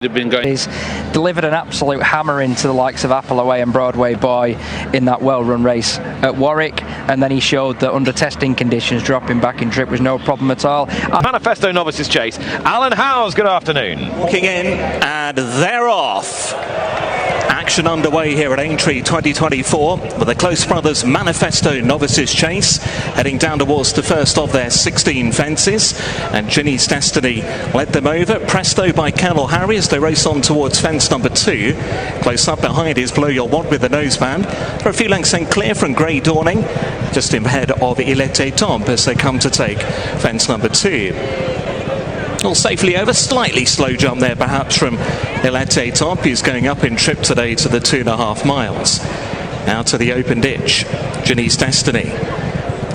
He's delivered an absolute hammer into the likes of Appleway and Broadway Boy in that well-run race at Warwick, and then he showed that under testing conditions dropping back in trip was no problem at all. Manifesto Novices Chase. Alan Howes, good afternoon. Walking in, and they're off. Action underway here at Aintree 2024 with the Close Brothers Manifesto Novices Chase heading down towards the first of their 16 fences, and Ginny's Destiny led them over. Presto by Colonel Harry as they race on towards fence number 2. Close up behind is Blow Your Wad with the noseband. They're a few lengths in clear from Grey Dawning, just in ahead of Etait Temps as they come to take fence number 2. All safely over, slightly slow jump there perhaps from Etait Temps, who's going up in trip today to the 2.5 miles. Now to the open ditch, Ginny's Destiny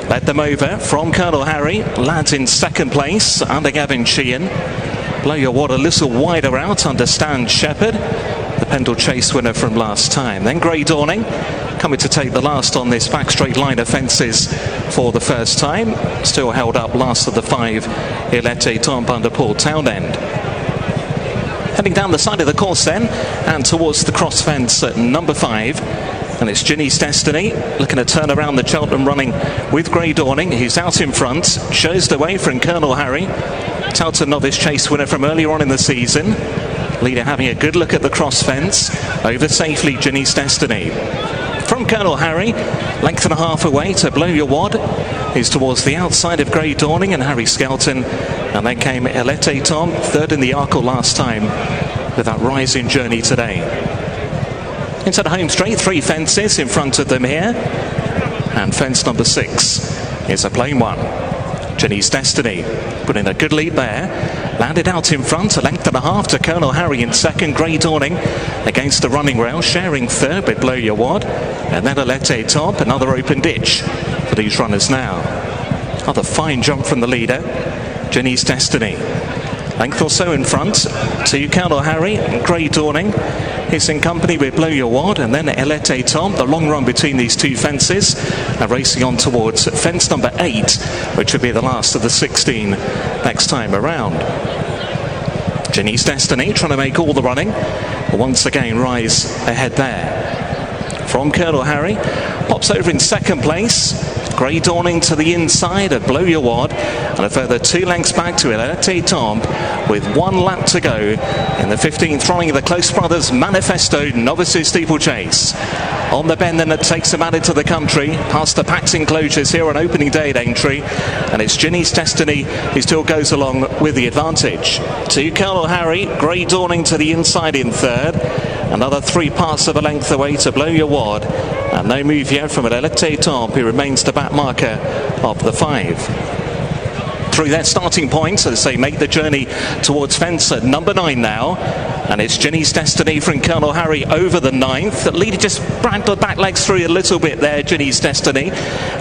led them over from Colonel Harry. Lads in second place under Gavin Sheehan. Blow Your Wad a little wider out under Stan Shepherd, the Pendle Chase winner from last time. Then Grey Dawning coming to take the last on this back straight line of fences for the first time. Still held up last of the 5, Etait Temps under Paul Townend. Heading down the side of the course then, and towards the cross fence at number 5. And it's Ginny's Destiny looking to turn around the Cheltenham running with Grey Dawning, who's out in front, shows the way from Colonel Harry, Touted Novice Chase winner from earlier on in the season. Leader having a good look at the cross fence. Over safely, Ginny's Destiny. From Colonel Harry, length and a half away to Blow Your Wad, who's towards the outside of Grey Dawning and Harry Skelton. And then came Etait Temps, third in the Arkle last time, with that rising journey today. Into the home straight, 3 fences in front of them here. And fence number 6 is a plain one. Ginny's Destiny put in a good lead there. Landed out in front, a length and a half to Colonel Harry in second. Grey Dawning against the running rail, sharing third with Blow Your Wad. And then Etait Temps, another open ditch for these runners now. Another fine jump from the leader, Ginny's Destiny. Length or so in front to Colonel Harry and Grey Dawning. He's in company with Blow Your Wad, and then Etait Temps, the long run between these 2 fences, and racing on towards fence number 8, which would be the last of the 16 next time around. Ginny's Destiny trying to make all the running, but once again rise ahead there. From Colonel Harry, pops over in second place. Grey Dawning to the inside of Blow Your Wad, and a further 2 lengths back to Etait Temps with 1 lap to go in the 15th running of the Close Brothers Manifesto Novices Steeplechase. On the bend then that takes them out into the country, past the Pax enclosures here on opening day at Aintree, and it's Ginny's Destiny who still goes along with the advantage. To Colonel Harry, Grey Dawning to the inside in third, another 3 parts of a length away to Blow Your Wad, and no move yet from Etait Temps, who remains the back marker of the 5. Through their starting points as they make the journey towards fence at number 9 now, and it's Ginny's Destiny from Colonel Harry over the 9th. The leader just dragged the back legs through a little bit there. Ginny's Destiny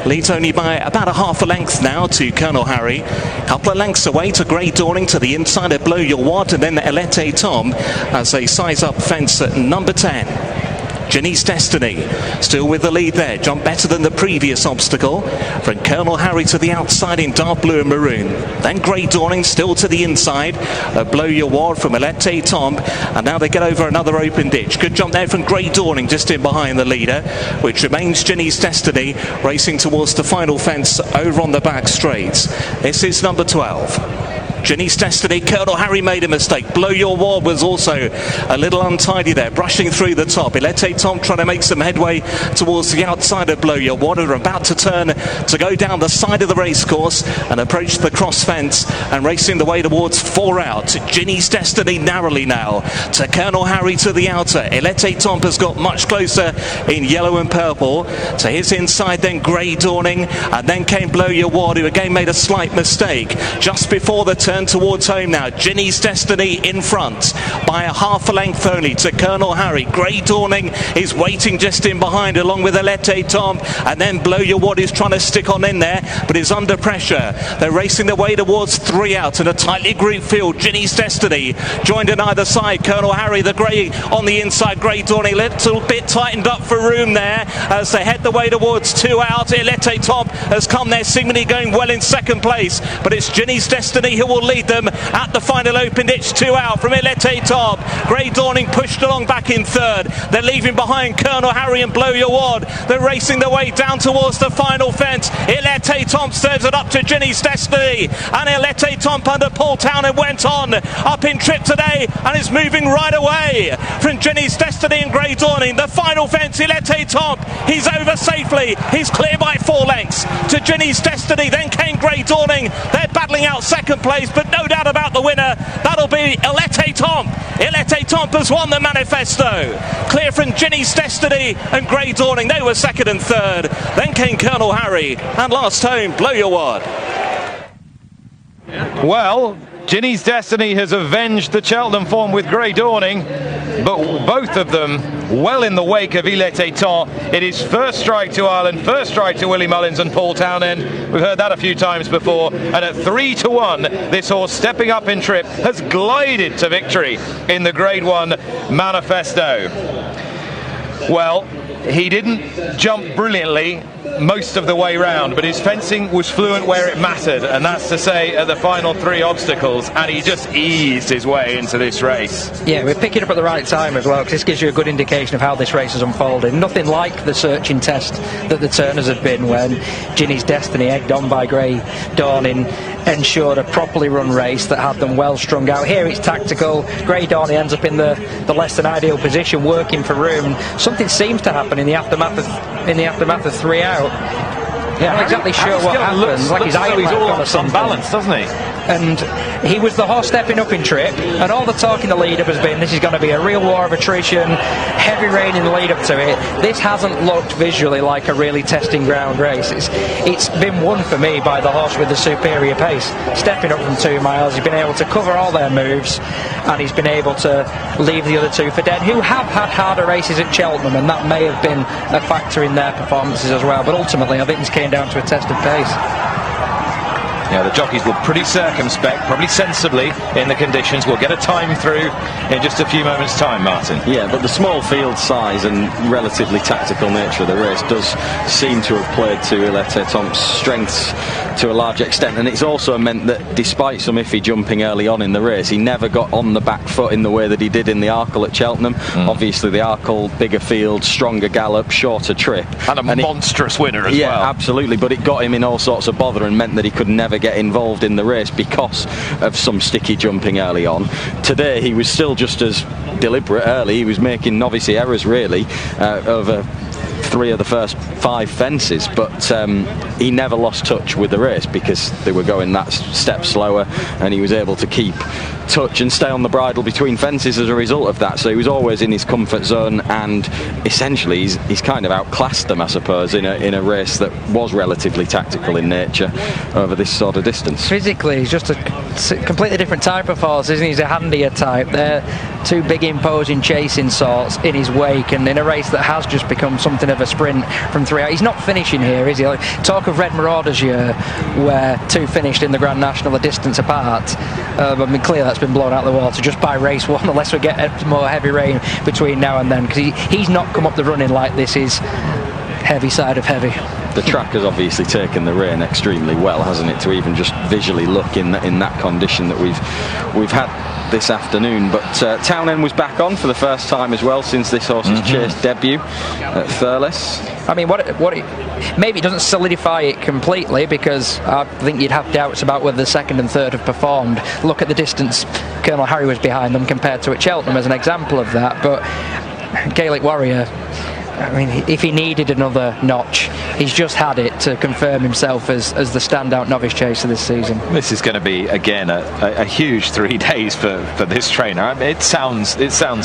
leads only by about a half a length now to Colonel Harry. Couple of lengths away to Grey Dawning to the inside of Blow Your Wad, and then Etait Temps as they size up fence at number 10. Ginny's Destiny still with the lead there, jumped better than the previous obstacle. From Colonel Harry to the outside in dark blue and maroon. Then Grey Dawning still to the inside. Blow Your Wad from Etait Temps, and now they get over another open ditch. Good jump there from Grey Dawning just in behind the leader, which remains Ginny's Destiny racing towards the final fence over on the back straight. This is number 12. Ginny's Destiny, Colonel Harry made a mistake. Blow Your Wad was also a little untidy there, brushing through the top. Etait Temps trying to make some headway towards the outside of Blow Your Wad, are about to turn to go down the side of the racecourse and approach the cross fence, and racing the way towards 4 out. Ginny's Destiny narrowly now to Colonel Harry to the outer. Etait Temps has got much closer in yellow and purple. To his inside then Grey Dawning, and then came Blow Your Wad, who again made a slight mistake just before the turn towards home now. Ginny's Destiny in front by a half a length only to Colonel Harry. Grey Dawning is waiting just in behind along with Etait Temps, and then Blow Your Wad is trying to stick on in there but is under pressure. They're racing their way towards 3 out in a tightly grouped field. Ginny's Destiny joined on either side. Colonel Harry, the grey on the inside. Grey Dawning a little bit tightened up for room there as they head the way towards 2 out. Etait Temps has come there seemingly going well in second place, but it's Ginny's Destiny who will lead them at the final open ditch. 2 out from Etait Temps. top. Grey Dawning pushed along back in third. They're leaving behind Colonel Harry and Blow Your Wad. They're racing their way down towards the final fence. Etait Temps serves it up to Ginny's Destiny, and Etait Temps under Paul Townend went on up in trip today and is moving right away from Ginny's Destiny and Grey Dawning. The final fence, Etait Temps, he's over safely. He's clear by 4 lengths to Ginny's Destiny. Then came Grey Dawning. They're battling out second place, but no doubt about the winner. That'll be Etait Temps. Etait Temps has won the Manifesto. Clear from Ginny's Destiny and Grey Dawning. They were second and third. Then came Colonel Harry, and last home, Blow Your Wad. Well, Ginny's Destiny has avenged the Cheltenham form with Grey Dawning, but both of them well in the wake of Etait Temps. It is first strike to Ireland, first strike to Willie Mullins and Paul Townend. We've heard that a few times before, and at 3-1, this horse stepping up in trip has glided to victory in the Grade 1 Manifesto. Well, he didn't jump brilliantly most of the way round, but his fencing was fluent where it mattered, and that's to say at the final 3 obstacles, and he just eased his way into this race. Yeah, we're picking up at the right time as well, because this gives you a good indication of how this race has unfolded. Nothing like the searching test that the Turners have been, when Ginny's Destiny, egged on by Grey Dawning, ensured a properly run race that had them well strung out. Here it's tactical. Grey Dawning ends up in the less than ideal position, working for room. Something seems to happen in the aftermath of 3 out. Yeah, I'm not exactly sure what happens. Like his eye he's all or something. unbalanced, doesn't he? And he was the horse stepping up in trip, and all the talk in the lead-up has been this is going to be a real war of attrition, heavy rain in the lead-up to it. This hasn't looked visually like a really testing ground race. It's been won for me by the horse with the superior pace. Stepping up from 2 miles, he's been able to cover all their moves, and he's been able to leave the other 2 for dead, who have had harder races at Cheltenham, and that may have been a factor in their performances as well. But ultimately, I think this came down to a test of pace. Yeah, the jockeys were pretty circumspect, probably sensibly in the conditions. We'll get a time through in just a few moments' time, Martin. Yeah, but the small field size and relatively tactical nature of the race does seem to have played to Etait Temps' strengths to a large extent, and it's also meant that despite some iffy jumping early on in the race, he never got on the back foot in the way that he did in the Arkle at Cheltenham. Obviously the Arkle, bigger field, stronger gallop, shorter trip, and a monstrous winner as well. Yeah, absolutely, but it got him in all sorts of bother and meant that he could never get involved in the race because of some sticky jumping early on. Today he was still just as deliberate early. He was making novice errors really over 3 of the first 5 fences, but he never lost touch with the race because they were going that step slower, and he was able to keep touch and stay on the bridle between fences as a result of that. So he was always in his comfort zone, and essentially he's kind of outclassed them, I suppose, in a race that was relatively tactical in nature over this sort of distance. Physically, he's just a completely different type of horse, isn't he? He's a handier type. They're 2 big imposing chasing sorts in his wake, and in a race that has just become something of a sprint from 3 out. He's not finishing here, is he? Like, talk of Red Marauders year, where 2 finished in the Grand National a distance apart. I mean, clearly that's been blown out of the water just by race 1, unless we get more heavy rain between now and then, because he's not come up the running like this is heavy side of heavy. The track has obviously taken the rain extremely well, hasn't it, to even just visually look in that condition that we've had this afternoon. But Townend was back on for the first time as well since this horse's chase debut at Thurles. I mean, maybe it doesn't solidify it completely, because I think you'd have doubts about whether the 2nd and 3rd have performed. Look at the distance Colonel Harry was behind them compared to at Cheltenham as an example of that. But Gaelic Warrior, I mean, if he needed another notch, he's just had it to confirm himself as the standout novice chaser this season. This is going to be, again, a huge 3 days for this trainer. I mean, it sounds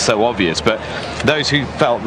so obvious, but those who felt